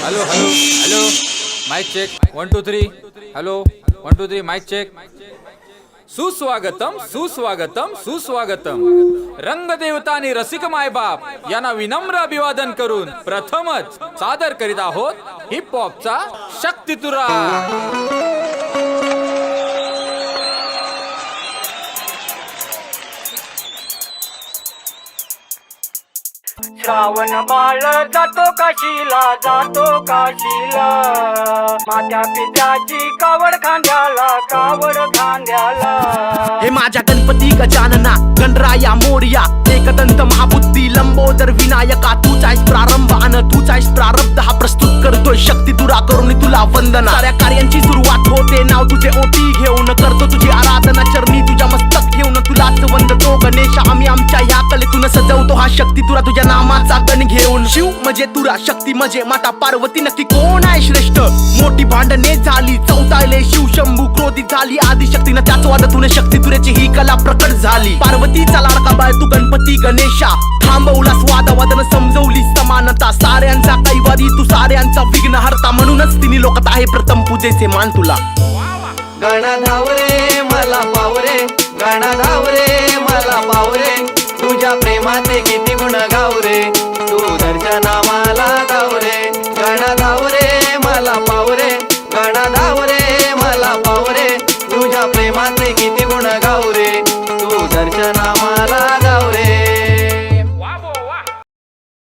Hello hello hello mic check 1 2 3 hello 1 2 3 mic check सुस्वागतम सुस्वागतम सुस्वागतम रंगदेवता आणि रसिक मायबाप यांना विनम्र अभिवादन करून प्रथमच सादर करीत आहोत हिप हॉपचा शक्तितुरा। श्रावण बाळ जातो काशीला माझ्या पित्याची कावड खांद्याला हे माझ्या गणपती गजानना गणराया मोरया एकदंत महाबुद्धी लंबोदर विनायका तूच आहेस प्रारंभ आणि तूच आहेस प्रारब्ध हा प्रस्तुत करतोय शक्ती तुरा करून तुला वंदना। साऱ्या कार्यांची सुरुवात होते नाव तुझे ओटी घेऊन करतो तुझी आराधना चरणी तुझ्या मस्तक घेऊन तुलाच वंदतो गणेश आम्ही आमच्या ह्या कलेतून सजवतो हा शक्ती तुरा तुझ्या नामाचा गण घेऊन। शिव म्हणजे तुरा शक्ती म्हणजे माता पार्वती नक्की कोण आहे श्रेष्ठ मोठी भांडणे झाली चौथायले शिव शंभू क्रोधित झाली आदिशक्तीनं त्याच वादातून शक्ती तुऱ्याची ही कला प्रकट झाली। पार्वतीचा लाडका बाळ तू गणपती गणेशा थांबवलास वादावादन समजवली समानता साऱ्यांचा कैवारी तू साऱ्यांचा विघ्नहर्ता म्हणूनच तिन्ही लोकात आहे प्रथम पूजेचे मान तुला। गणाधावरे मला पावरे गणाधावरे मला पावरे तुझ्या प्रेमाचे किती गुण गावरे